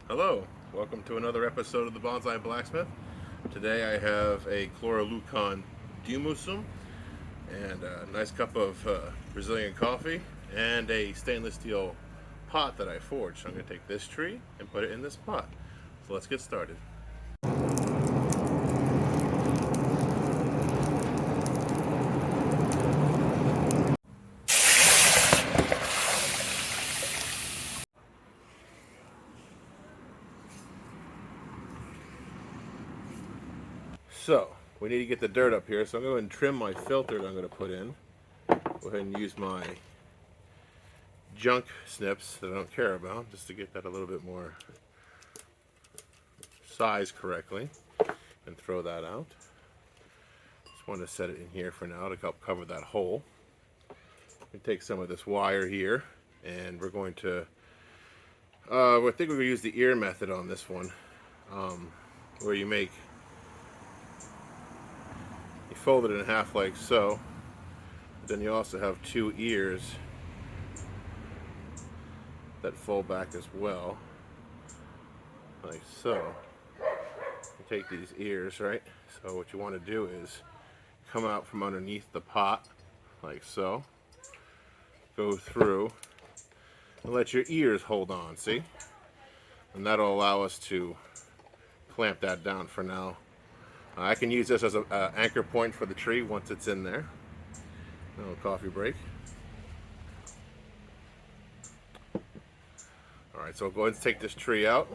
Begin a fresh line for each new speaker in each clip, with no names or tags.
Hello, welcome to another episode of the Bonsai Blacksmith. Today I have a Chlorolucon Dumusum and a nice cup of Brazilian coffee and a stainless steel pot that I forged. So I'm going to take this tree and put it in this pot. So let's get started. So we need to get the dirt up here, so I'm going to trim my filter that I'm going to put in. Go ahead and use my junk snips that I don't care about, just to get that a little bit more size correctly, and throw that out. Just want to set it in here for now to help cover that hole. We take some of this wire here, and we're going to I think we're going to use the ear method on this one, where you fold it in half like so. Then you also have two ears that fold back as well, like so. You take these ears, right? So what you want to do is come out from underneath the pot, like so. Go through and let your ears hold on, see? And that'll allow us to clamp that down for now. I can use this as an anchor point for the tree once it's in there. A little coffee break. Alright, so I'll go ahead and take this tree out.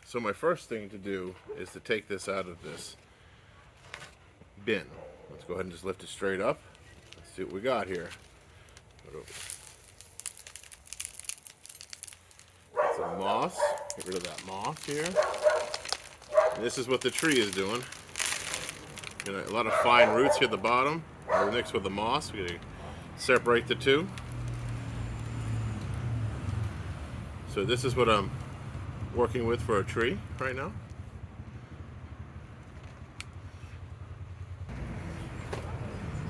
So my first thing to do is to take this out of this bin. Let's go ahead and just lift it straight up. Let's see what we got here. Some moss. Get rid of that moss here. And this is what the tree is doing. You know, a lot of fine roots here at the bottom. We'll mix with the moss. We're going to separate the two. So this is what I'm working with for a tree right now.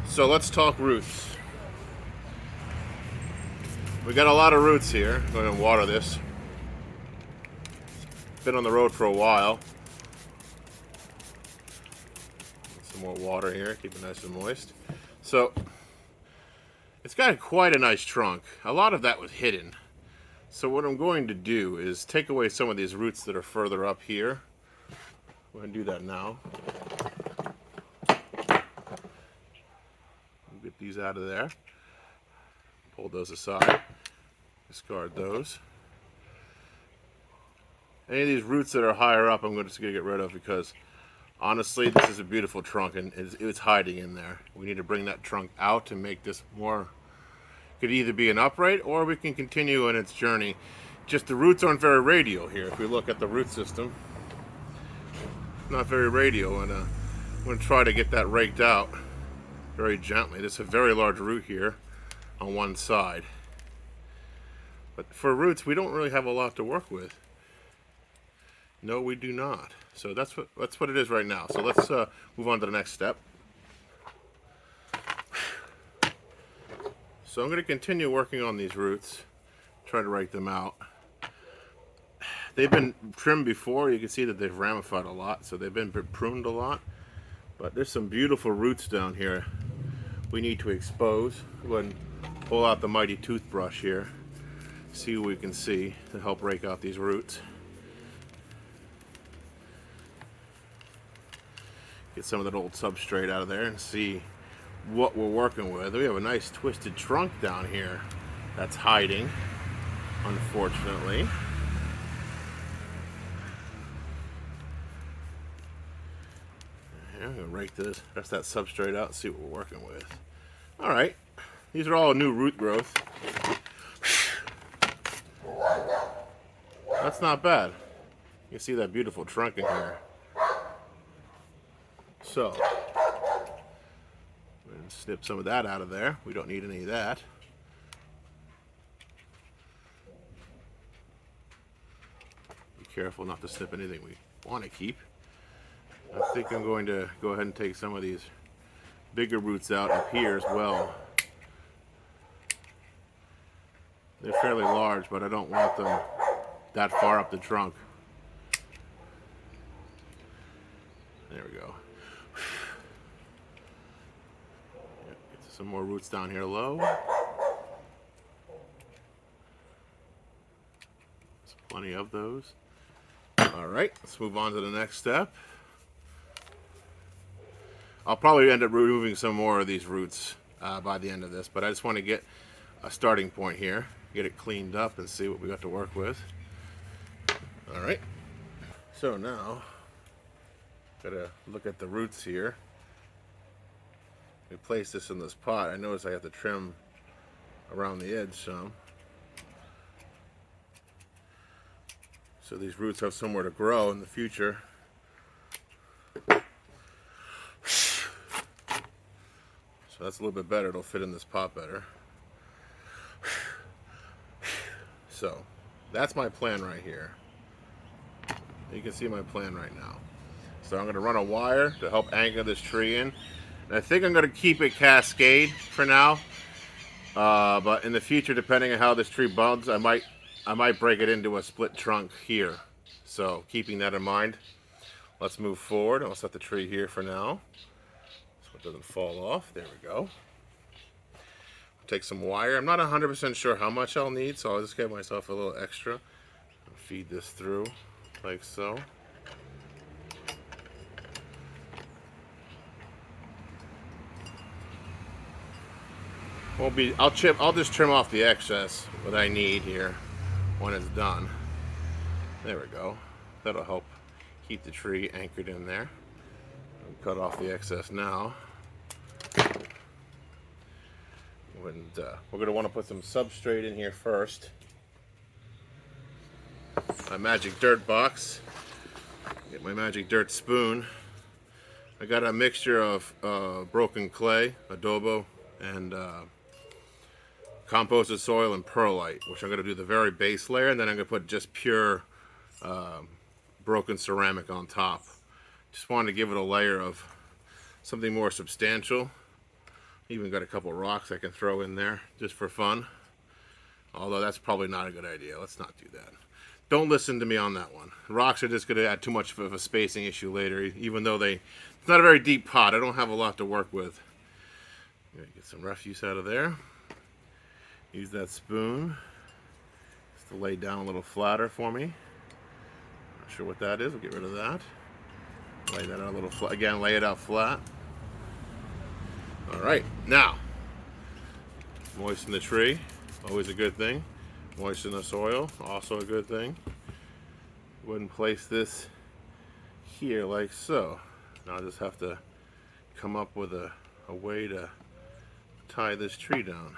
So let's talk roots. We got a lot of roots here. I'm going to water this. It's been on the road for a while. Some more water here, keep it nice and moist. So it's got quite a nice trunk. A lot of that was hidden. So what I'm going to do is take away some of these roots that are further up here. Go ahead and do that now. Get these out of there. Pull those aside. Discard those. Any of these roots that are higher up, I'm just going to get rid of because honestly, this is a beautiful trunk and it's hiding in there. We need to bring that trunk out to make this more. Could either be an upright or we can continue on its journey. Just the roots aren't very radial here. If we look at the root system, not very radial, and I'm going to try to get that raked out very gently. There's a very large root here on one side. But for roots, we don't really have a lot to work with. No, we do not. So that's what it is right now. So let's move on to the next step. So I'm going to continue working on these roots, try to rake them out. They've been trimmed before. You can see that they've ramified a lot, so they've been pruned a lot. But there's some beautiful roots down here we need to expose. Go ahead and pull out the mighty toothbrush here, see what we can see to help rake out these roots. Get some of that old substrate out of there and see what we're working with. We have a nice twisted trunk down here that's hiding, unfortunately. I'm going to rake this, rest that substrate out and see what we're working with. Alright, these are all new root growth. That's not bad. You can see that beautiful trunk in here. So, snip some of that out of there. We don't need any of that. Be careful not to snip anything we want to keep. I think I'm going to go ahead and take some of these bigger roots out up here as well. They're fairly large, but I don't want them that far up the trunk. There we go. Get some more roots down here low. There's plenty of those. All right, let's move on to the next step. I'll probably end up removing some more of these roots by the end of this, but I just want to get a starting point here, get it cleaned up and see what we got to work with. All right, so now gotta look at the roots here. We place this in this pot. I notice I have to trim around the edge some, so these roots have somewhere to grow in the future. So that's a little bit better. It'll fit in this pot better. So that's my plan right here. You can see my plan right now. So I'm going to run a wire to help anchor this tree in. And I think I'm going to keep it cascade for now. But in the future, depending on how this tree buds, I might break it into a split trunk here. So keeping that in mind, let's move forward. I'll set the tree here for now, so it doesn't fall off. There we go. Take some wire. I'm not 100% sure how much I'll need, so I'll just give myself a little extra. Feed this through like so. I'll just trim off the excess what I need here when it's done. There we go. That'll help keep the tree anchored in there. I'll cut off the excess now. And we're going to want to put some substrate in here first. My magic dirt box. Get my magic dirt spoon. I got a mixture of broken clay, adobo, and composted soil and perlite, which I'm going to do the very base layer, and then I'm going to put just pure broken ceramic on top. Just wanted to give it a layer of something more substantial. Even got a couple rocks I can throw in there just for fun. Although that's probably not a good idea. Let's not do that. Don't listen to me on that one. Rocks are just going to add too much of a spacing issue later, even though it's not a very deep pot. I don't have a lot to work with. Get some refuse out of there. Use that spoon just to lay down a little flatter for me. Not sure what that is. We'll get rid of that. Lay that out a little flat. Again, lay it out flat. All right, now moisten the tree. Always a good thing. Moisten the soil. Also a good thing. Go ahead and place this here like so. Now I just have to come up with a way to tie this tree down.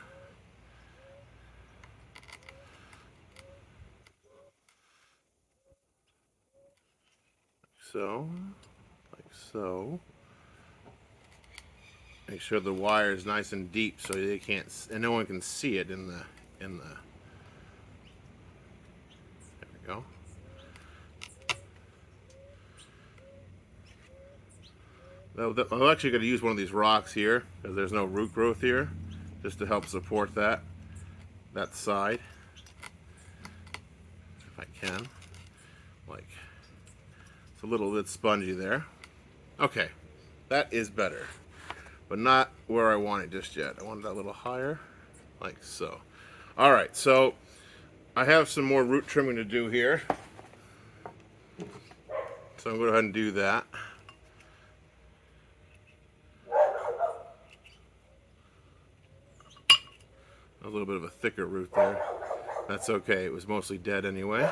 So, like so. Make sure the wire is nice and deep so they can't, and no one can see it in the. There we go. I'm actually going to use one of these rocks here because there's no root growth here, just to help support that side. If I can, like, it's a little bit spongy there. Okay, that is better, but not where I want it just yet. I want it a little higher, like so. All right, so I have some more root trimming to do here, so I'm going to go ahead and do that. A little bit of a thicker root there. That's okay. It was mostly dead anyway.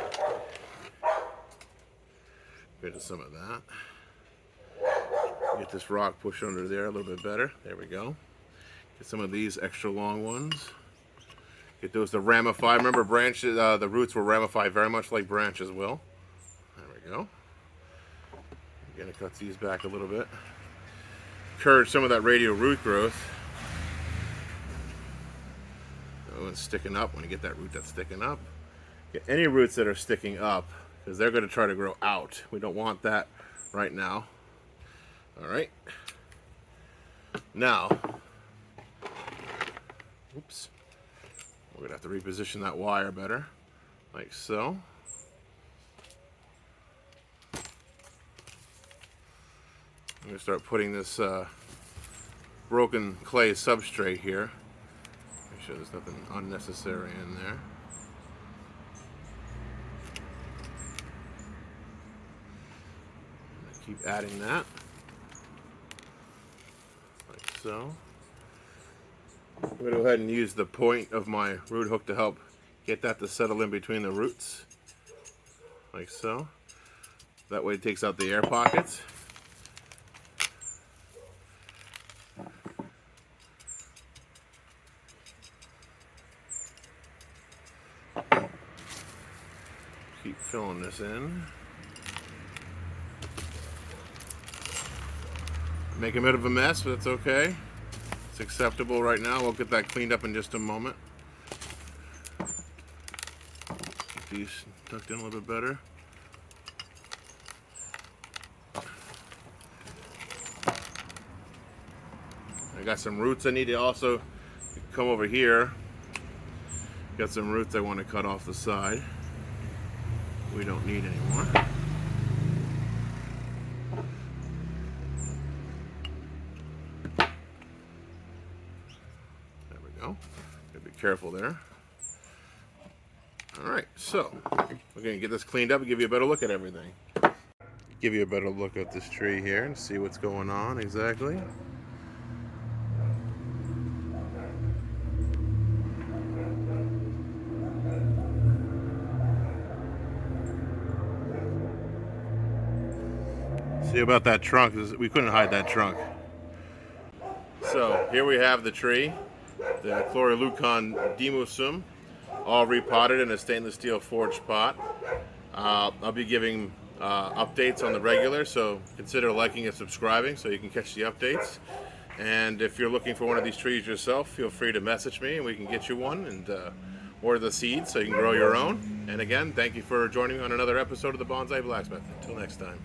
Get rid of some of that. Get this rock pushed under there a little bit better. There we go. Get some of these extra long ones. Get those to ramify. Remember, branches, the roots will ramify very much like branches will. There we go. I'm gonna cut these back a little bit. Encourage some of that radial root growth. Oh, it's sticking up. When you get that root that's sticking up, get any roots that are sticking up, because they're going to try to grow out. We don't want that right now. All right. Now, oops. We're going to have to reposition that wire better, like so. going to start putting this broken clay substrate here. Make sure there's nothing unnecessary in there. Keep adding that, like so. I'm going to go ahead and use the point of my root hook to help get that to settle in between the roots, like so. That way it takes out the air pockets. Keep filling this in. Make a bit of a mess, but it's okay. It's acceptable right now. We'll get that cleaned up in just a moment. Get these tucked in a little bit better. I got some roots I need to also come over here. Got some roots I want to cut off the side. We don't need anymore. Gotta be careful there. Alright, so we're going to get this cleaned up and give you a better look at everything. Give you a better look at this tree here and see what's going on exactly. See about that trunk, we couldn't hide that trunk. So here we have the tree, the Chloroleucon demosum, all repotted in a stainless steel forged pot. I'll be giving updates on the regular, so consider liking and subscribing so you can catch the updates. And if you're looking for one of these trees yourself, feel free to message me and we can get you one and order the seeds so you can grow your own. And again, thank you for joining me on another episode of the Bonsai Blacksmith. Until next time.